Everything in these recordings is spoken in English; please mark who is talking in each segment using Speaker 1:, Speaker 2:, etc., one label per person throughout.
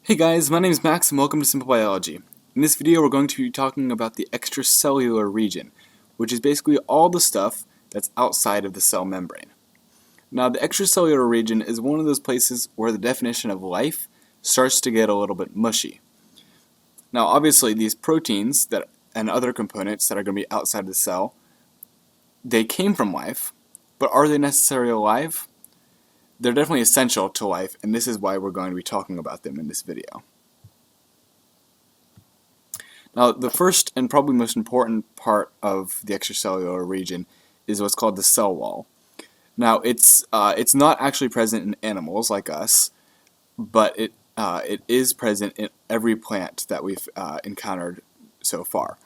Speaker 1: Hey guys, my name is Max and welcome to Simple Biology. In this video we're going to be talking about the extracellular region, which is basically all the stuff that's outside of the cell membrane. Now the extracellular region is one of those places where the definition of life starts to get a little bit mushy. Now obviously these proteins and other components that are going to be outside the cell, they came from life, but are they necessarily alive? They're definitely essential to life, and this is why we're going to be talking about them in this video. Now, the first and probably most important part of the extracellular region is what's called the cell wall. Now, it's not actually present in animals like us, but it is present in every plant that we've encountered so far.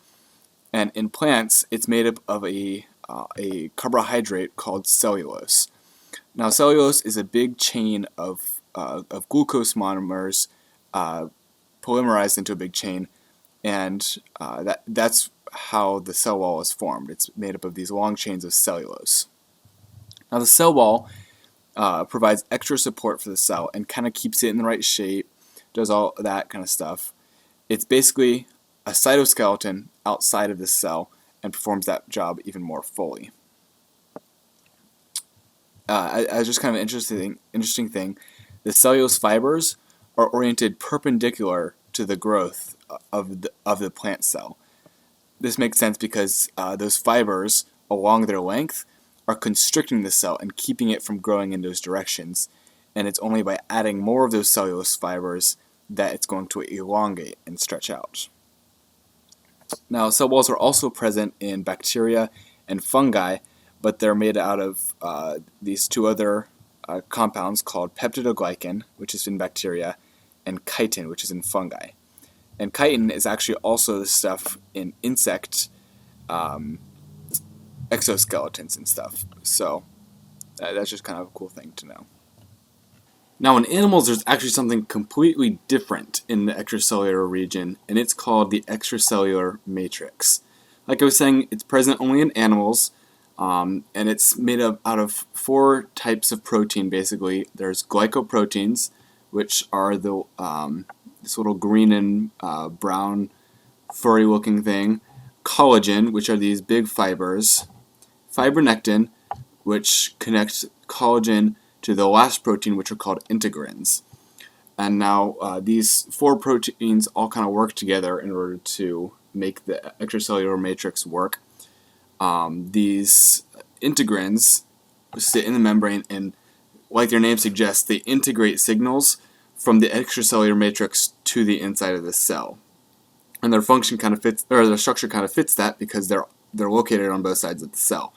Speaker 1: And in plants, it's made up of a carbohydrate called cellulose. Now, cellulose is a big chain of glucose monomers polymerized into a big chain, and that's how the cell wall is formed. It's made up of these long chains of cellulose. Now, the cell wall provides extra support for the cell and kind of keeps it in the right shape, does all that kind of stuff. It's basically a cytoskeleton outside of the cell and performs that job even more fully. As just kind of an interesting thing, the cellulose fibers are oriented perpendicular to the growth of the plant cell. This makes sense because those fibers, along their length, are constricting the cell and keeping it from growing in those directions. And it's only by adding more of those cellulose fibers that it's going to elongate and stretch out. Now, cell walls are also present in bacteria and fungi, but they're made out of these two other compounds called peptidoglycan, which is in bacteria, and chitin, which is in fungi. And chitin is actually also the stuff in insect exoskeletons and stuff. So that's just kind of a cool thing to know. Now in animals, there's actually something completely different in the extracellular region, and it's called the extracellular matrix. Like I was saying, it's present only in animals, and it's made up out of four types of protein, basically. There's glycoproteins, which are the this little green and brown furry-looking thing. Collagen, which are these big fibers. Fibronectin, which connects collagen to the last protein, which are called integrins. And now these four proteins all kind of work together in order to make the extracellular matrix work. These integrins sit in the membrane and, like their name suggests, they integrate signals from the extracellular matrix to the inside of the cell. And their function kind of fits, or their structure kind of fits that because they're located on both sides of the cell.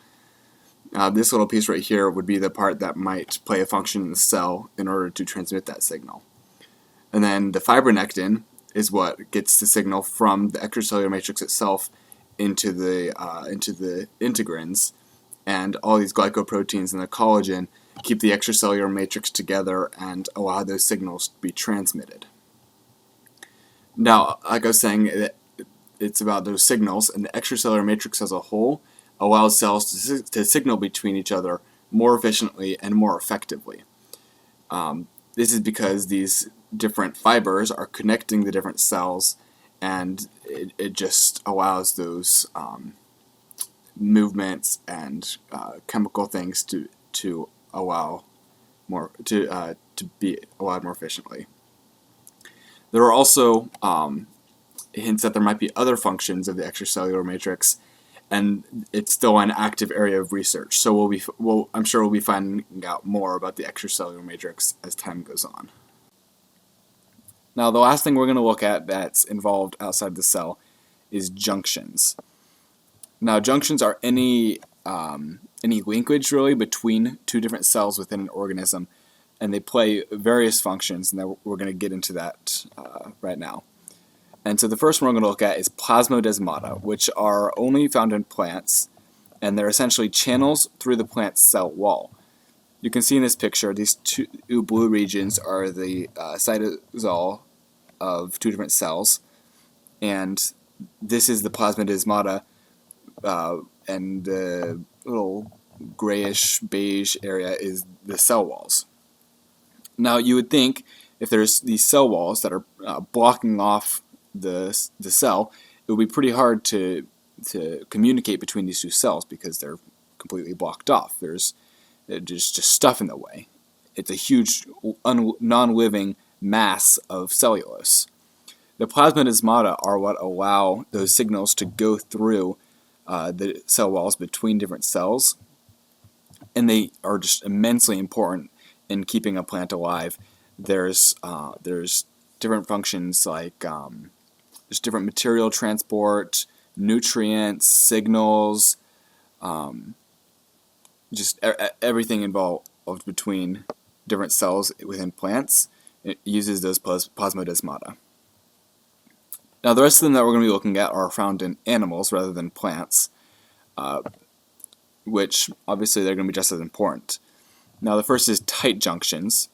Speaker 1: This little piece right here would be the part that might play a function in the cell in order to transmit that signal. And then the fibronectin is what gets the signal from the extracellular matrix itself into the integrins, and all these glycoproteins and the collagen keep the extracellular matrix together and allow those signals to be transmitted. Now, like I was saying, it's about those signals, and the extracellular matrix as a whole allows cells to signal between each other more efficiently and more effectively. This is because these different fibers are connecting the different cells, and it just allows those movements and chemical things to allow more to be allowed more efficiently. There are also hints that there might be other functions of the extracellular matrix, and it's still an active area of research. So I'm sure we'll be finding out more about the extracellular matrix as time goes on. Now, the last thing we're going to look at that's involved outside the cell is junctions. Now, junctions are any linkage really between two different cells within an organism, and they play various functions, and we're going to get into that right now. And so the first one we're going to look at is plasmodesmata, which are only found in plants, and they're essentially channels through the plant's cell wall. You can see in this picture, these two blue regions are the cytosol of two different cells, and this is the plasmodesmata, and the little grayish beige area is the cell walls. Now, you would think if there's these cell walls that are blocking off the cell, it would be pretty hard to communicate between these two cells because they're completely blocked off. There's just stuff in the way. It's a huge non-living mass of cellulose. The plasmodesmata are what allow those signals to go through the cell walls between different cells, and they are just immensely important in keeping a plant alive. There's different functions like there's different material transport, nutrients, signals, just everything involved between different cells within plants. It uses those plasmodesmata. Now the rest of them that we're going to be looking at are found in animals rather than plants, which obviously they're going to be just as important. Now the first is tight junctions,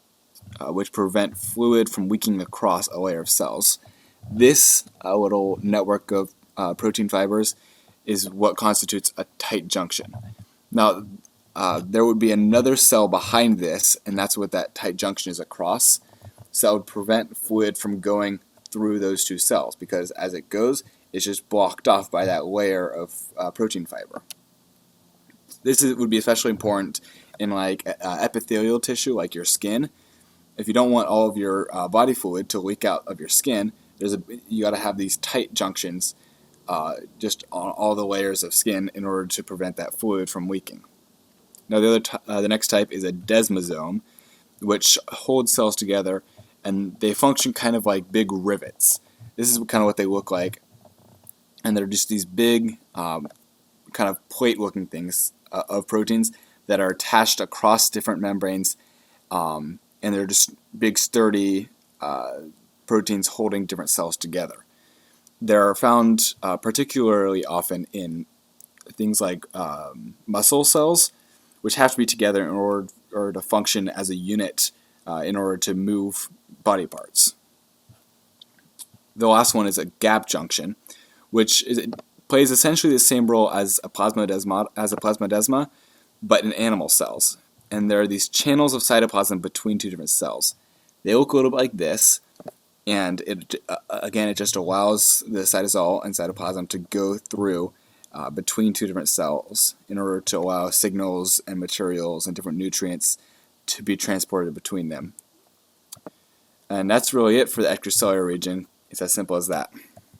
Speaker 1: which prevent fluid from leaking across a layer of cells. This little network of protein fibers is what constitutes a tight junction. Now there would be another cell behind this, and that's what that tight junction is across. So that would prevent fluid from going through those two cells, because as it goes, it's just blocked off by that layer of protein fiber. This would be especially important in like epithelial tissue, like your skin. If you don't want all of your body fluid to leak out of your skin, you got to have these tight junctions just on all the layers of skin in order to prevent that fluid from leaking. Now the next type is a desmosome, which holds cells together, and they function kind of like big rivets. This is kind of what they look like, and they're just these big kind of plate-looking things of proteins that are attached across different membranes, and they're just big, sturdy proteins holding different cells together. They're found particularly often in things like muscle cells, which have to be together in order to function as a unit in order to move body parts. The last one is a gap junction, which plays essentially the same role as a plasmodesma, but in animal cells. And there are these channels of cytoplasm between two different cells. They look a little bit like this, and it just allows the cytosol and cytoplasm to go through between two different cells in order to allow signals and materials and different nutrients to be transported between them. And that's really it for the extracellular region. It's as simple as that.